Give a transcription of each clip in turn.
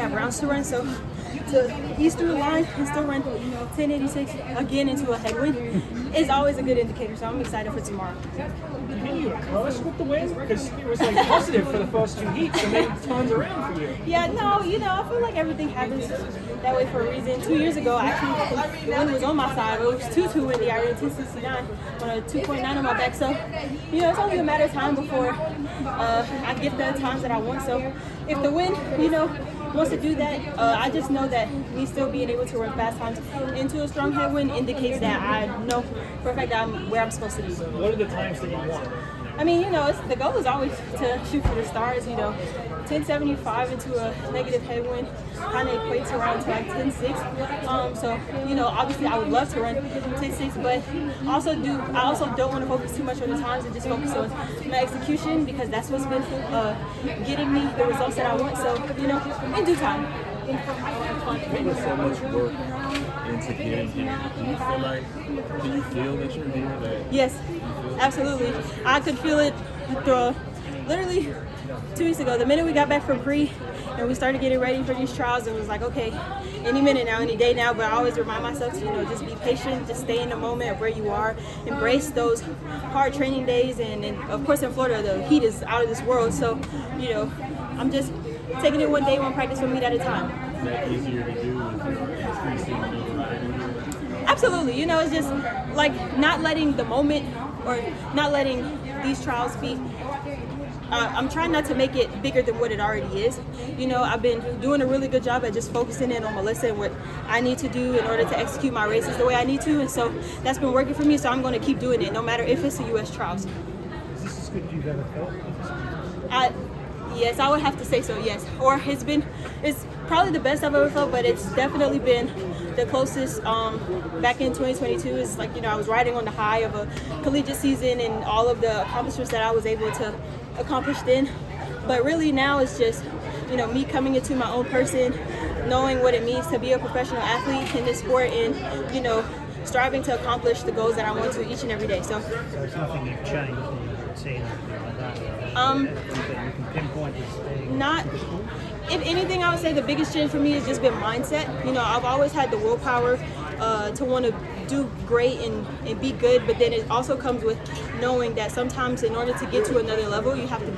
have rounds to run. So to ease through the line and still run 1086 again into a headwind is always a good indicator. So I'm excited for tomorrow. Can you curse with the win? Because it was like positive for the first 2 heats and then it turns around for you. Yeah, no, I feel like everything happens that way for a reason. 2 years ago, actually, the wind was on my side. It was 2-2 windy. I ran 1069 on a 2.9 on my back. So, it's only a matter of time before I get the times that I want. So if the wind, wants to do that, I just know that me still being able to run fast times into a strong headwind indicates that I know for a fact that I'm where I'm supposed to be. What are the times that you want? I mean, the goal is always to shoot for the stars. 1075 into a negative headwind kind of equates around to like 10.6. So, obviously I would love to run 10.6, but I also don't want to focus too much on the times and just focus on my execution, because that's what's been getting me the results that I want. So, in due time. There was so much work into getting here. Do you feel that you're here? Yes, absolutely. I could feel it literally 2 weeks ago. The minute we got back from pre and we started getting ready for these trials, it was like, okay, any minute now, any day now. But I always remind myself to, just be patient, just stay in the moment of where you are, embrace those hard training days. And of course in Florida, the heat is out of this world. So, I'm just taking it one day, one practice, one meet at a time. Is that easier to do with increasing the Absolutely. It's just like not letting the moment or not letting these trials be. I'm trying not to make it bigger than what it already is. I've been doing a really good job at just focusing in on Melissa and what I need to do in order to execute my races the way I need to. And so that's been working for me. So I'm going to keep doing it no matter if it's the U.S. trials. Is this as good as you've ever felt? Yes, I would have to say so, yes. Or it's probably the best I've ever felt, but it's definitely been the closest. Back in 2022, it's like, I was riding on the high of a collegiate season and all of the accomplishments that I was able to accomplish then. But really now it's just, me coming into my own person, knowing what it means to be a professional athlete in this sport and, striving to accomplish the goals that I want to each and every day. So it's nothing you've changed in your routine or anything like that? That you can pinpoint as being not. If anything, I would say the biggest change for me has just been mindset. I've always had the willpower to want to do great and be good, but then it also comes with knowing that sometimes in order to get to another level, you have to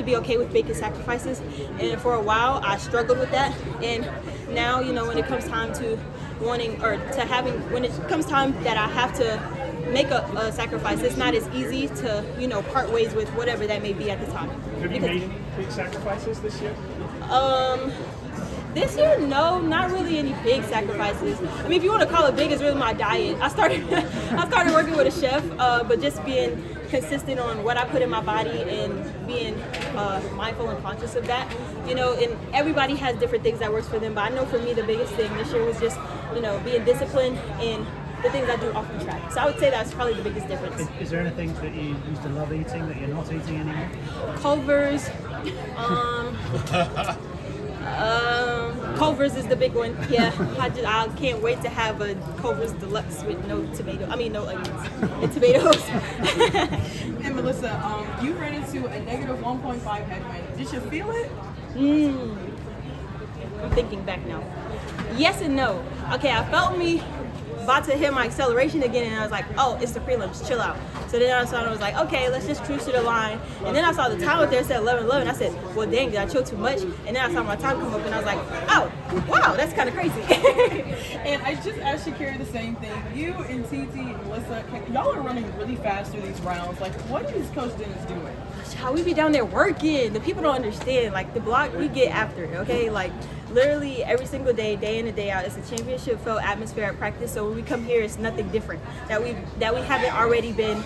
be okay with making sacrifices. And for a while, I struggled with that. And now, when it comes time to when it comes time that I have to make a sacrifice, it's not as easy to, part ways with whatever that may be at the time. Have you made any big sacrifices this year? This year, no, not really any big sacrifices. I mean, if you want to call it big, it's really my diet. I started working with a chef, but just being consistent on what I put in my body and being mindful and conscious of that. And everybody has different things that works for them, but I know for me the biggest thing this year was just, being disciplined in the things I do off the track. So I would say that's probably the biggest difference. Is there anything that you used to love eating that you're not eating anymore? Culver's. Culver's is the big one. Yeah, I can't wait to have a Culver's Deluxe with no onions and tomatoes. And Melissa, you ran into a negative 1.5 headwind. Did you feel it? I'm thinking back now. Yes and no. Okay, I felt me about to hit my acceleration again, and I was like, oh, it's the prelims, chill out. So then I was like, okay, let's just cruise to the line. And then I saw the time up there, it said 11:11. I said, well, dang, did I chill too much? And then I saw my time come up, and I was like, oh, wow, that's kind of crazy. And I just asked Shakira the same thing. You and TT and Melissa, y'all are running really fast through these rounds. Like, what is Coach Dennis doing? How we be down there working. The people don't understand. Like, the block, we get after it, okay? Like, literally every single day, day in and day out, it's a championship filled atmosphere at practice. So when we come here, it's nothing different that we haven't already been,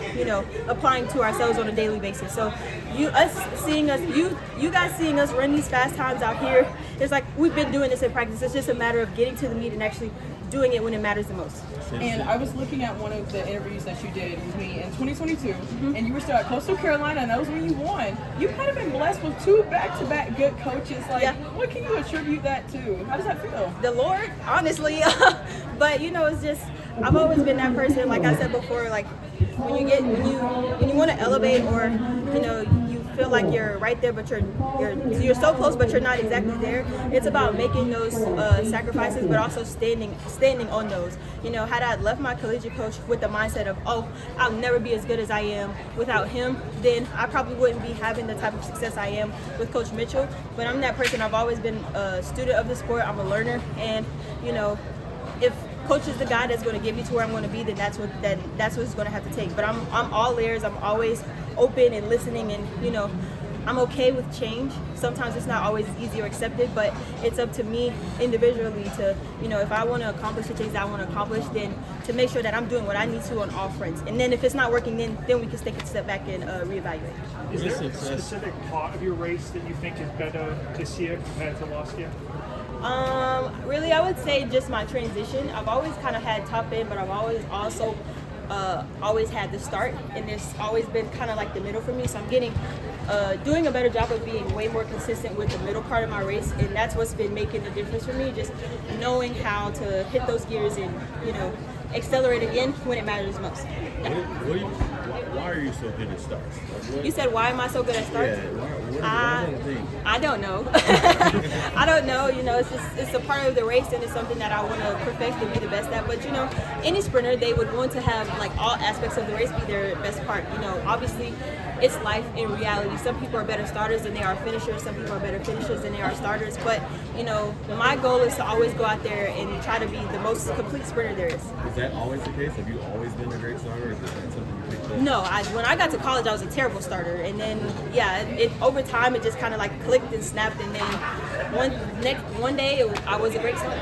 applying to ourselves on a daily basis. So you guys seeing us run these fast times out here, it's like we've been doing this in practice. It's just a matter of getting to the meet and actually doing it when it matters the most. And I was looking at one of the interviews that you did with me in 2022, and you were still at Coastal Carolina, and that was when you won. You've kind of been blessed with 2 back-to-back good coaches. Like, what can you attribute that to? How does that feel? The Lord, honestly. But it's just, I've always been that person. Like I said before, like when you want to elevate or you feel like you're right there, but you're so close, but you're not exactly there. It's about making those sacrifices, but also standing on those. You know, had I left my collegiate coach with the mindset of, oh, I'll never be as good as I am without him, then I probably wouldn't be having the type of success I am with Coach Mitchell. But I'm that person. I've always been a student of the sport. I'm a learner, and you know, if coach is the guy that's going to get me to where I'm going to be, then that's what it's going to have to take. But I'm all ears. I'm always open and listening, and you know, I'm okay with change. Sometimes it's not always easy or accepted, but it's up to me individually to, you know, if I want to accomplish the things I want to accomplish, then to make sure that I'm doing what I need to on all fronts. And then if it's not working, then we can take a step back and reevaluate. Is there a specific part of your race that you think is better this year compared to last year? Really, I would say just my transition. I've always kind of had top end, but I've always also always had the start, and there's always been kind of like the middle for me. So I'm getting doing a better job of being way more consistent with the middle part of my race, and that's what's been making the difference for me. Just knowing how to hit those gears and, you know, accelerate again when it matters most. Why are you so good at starts? Like, You said, why am I so good at starts? Yeah, what I don't know. I don't know. You know, it's a part of the race, and it's something that I want to perfect and be the best at. But you know, any sprinter, they would want to have like all aspects of the race be their best part. You know, obviously, it's life in reality. Some people are better starters than they are finishers. Some people are better finishers than they are starters. But you know, my goal is to always go out there and try to be the most complete sprinter there is. Is that always the case? Have you always been a great starter, or is that something you picked up? No, when I got to college, I was a terrible starter, and then over time it just kind of like clicked and snapped, and then one day I was a great starter.